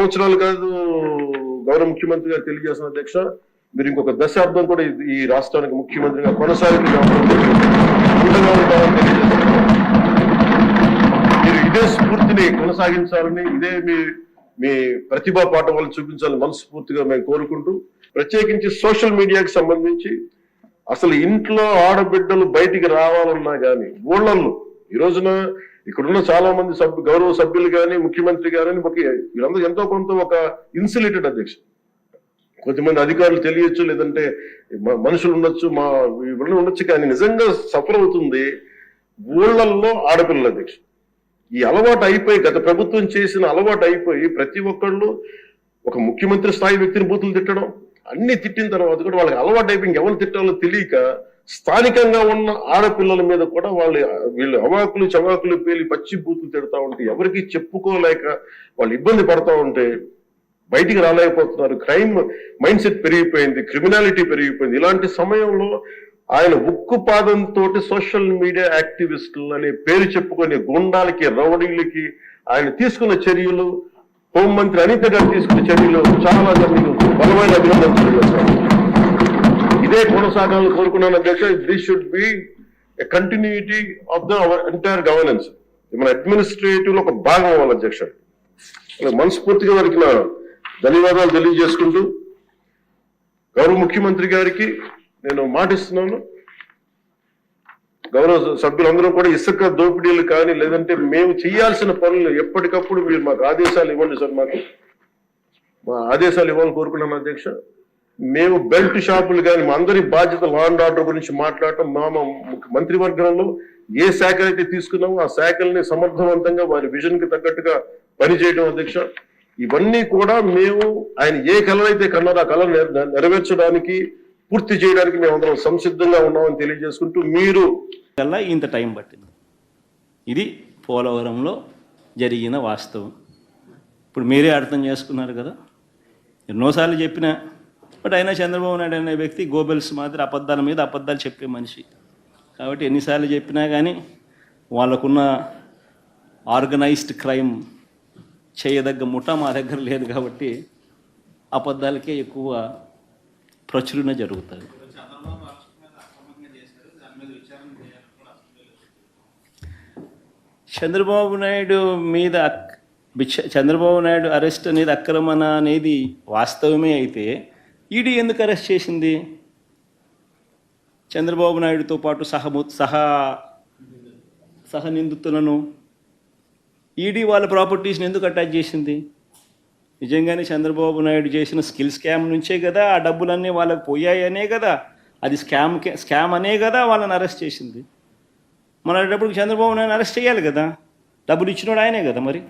సంవత్సరాలు కాదు గౌరవ ముఖ్యమంత్రి గారు తెలియజేసిన అధ్యక్ష, మీరు ఇంకొక దశాబ్దం కూడా ఈ రాష్ట్రానికి ముఖ్యమంత్రిగా మీరు ఇదే స్ఫూర్తిని కొనసాగించాలని, ఇదే మీ ప్రతిభా పాఠవాలు చూపించాలని మనస్ఫూర్తిగా మేము కోరుకుంటూ, ప్రత్యేకించి సోషల్ మీడియాకి సంబంధించి అసలు ఇంట్లో ఆడబిడ్డలు బయటికి రావాలన్నా కానీ ఊళ్ళల్లో ఈ రోజున ఇక్కడున్న చాలా మంది గౌరవ సభ్యులు కానీ ముఖ్యమంత్రి గాని వీళ్ళందరూ ఎంతో కొంత ఒక ఇన్సులేటెడ్ అధ్యక్ష. కొంతమంది అధికారులు తెలియచ్చు, లేదంటే మనుషులు ఉండొచ్చు, ఇవన్నీ ఉండొచ్చు, కానీ నిజంగా సఫర్ అవుతుంది ఊళ్ళల్లో ఆడపిల్లల అధ్యక్ష. ఈ అలవాటు అయిపోయి, గత ప్రభుత్వం చేసిన అలవాటు అయిపోయి ప్రతి ఒక్కళ్ళు ఒక ముఖ్యమంత్రి స్థాయి వ్యక్తిని బూతులు తిట్టడం, అన్ని తిట్టిన తర్వాత కూడా వాళ్ళకి అలవాటు అయిపోయి ఇంకెవరు తిట్టాలో తెలియక స్థానికంగా ఉన్న ఆడపిల్లల మీద కూడా వీళ్ళు అవాకులు చవాకులు పేలి పచ్చి బూతులు తిడతా ఉంటే ఎవరికి చెప్పుకోలేక వాళ్ళు ఇబ్బంది పడతా ఉంటే బయటికి రాలేకపోతున్నారు. క్రైమ్ మైండ్ సెట్ పెరిగిపోయింది, క్రిమినాలిటీ పెరిగిపోయింది. ఇలాంటి సమయంలో ఆయన ఉక్కు పాదంతో సోషల్ మీడియా యాక్టివిస్టులు అనే పేరు చెప్పుకునే గుండాలకి, రౌడీలకి ఆయన తీసుకున్న చర్యలు, హోంమంత్రి అనిత గారు తీసుకున్న చర్యలు చాలా బలమైన అభినందనలు. ఇదే కొనసాగాలని కోరుకున్నాను అధ్యక్ష. This should be a continuity of the entire governance. మన అడ్మినిస్ట్రేటివ్ లో ఒక భాగం అవ్వాలి అధ్యక్ష. మనస్ఫూర్తిగా వారికి నా ధన్యవాదాలు తెలియజేసుకుంటూ, గౌరవ ముఖ్యమంత్రి గారికి నేను మాటిస్తున్నాను, గౌరవ సభ్యులందరూ కూడా ఇసుక దోపిడీలు కానీ, లేదంటే మేము చేయాల్సిన పనులు ఎప్పటికప్పుడు మీరు మాకు ఆదేశాలు ఇవ్వండి సార్. మా ఆదేశాలు ఇవ్వాలని కోరుకున్నాను అధ్యక్ష. మేము బెల్ట్ షాపులు కానీ, మా అందరి బాధ్యత లా అండ్ ఆర్డర్ గురించి మాట్లాడటం, మా మంత్రివర్గంలో ఏ శాఖ అయితే తీసుకున్నామో ఆ శాఖల్ని సమర్థవంతంగా వారి విజన్ కి తగ్గట్టుగా పనిచేయడం అధ్యక్ష. ఇవన్నీ కూడా మేము ఆయన ఏ కళనైతే కన్నారో ఆ కళ నెరవేర్చడానికి, పూర్తి చేయడానికి మేమందరం సంసిద్ధంగా ఉన్నామని తెలియజేసుకుంటూ, మీరు ఇంత టైం పట్టింది. ఇది పోలవరంలో జరిగిన వాస్తవం. ఇప్పుడు మీరే అర్థం చేసుకున్నారు కదా. ఎన్నోసార్లు చెప్పినా, బట్ అయినా చంద్రబాబు నాయుడు అనే వ్యక్తి గోబెల్స్ మాదిరి అబద్ధాల మీద అబద్ధాలు చెప్పే మనిషి. కాబట్టి ఎన్నిసార్లు చెప్పినా కానీ వాళ్ళకున్న ఆర్గనైజ్డ్ క్రైమ్ చేయదగ్గ ముఠా మా దగ్గర లేదు. కాబట్టి అబద్ధాలకే ఎక్కువ ప్రచురణ జరుగుతుంది. చంద్రబాబు నాయుడు అరెస్ట్ అనేది అక్రమణ అనేది వాస్తవమే అయితే ఈడీ ఎందుకు అరెస్ట్ చేసింది? చంద్రబాబు నాయుడుతో పాటు సహ నిందితులను ఈడీ వాళ్ళ ప్రాపర్టీస్ని ఎందుకు అటాచ్ చేసింది? నిజంగానే చంద్రబాబు నాయుడు చేసిన స్కిల్ స్కామ్ నుంచే కదా ఆ డబ్బులన్నీ వాళ్ళకి పోయాయనే కదా, అది స్కామ్ అనే కదా వాళ్ళని అరెస్ట్ చేసింది. మన డబ్బులకు చంద్రబాబు నాయుడు అరెస్ట్ చేయాలి కదా, డబ్బులు ఇచ్చినోడు ఆయనే కదా మరి.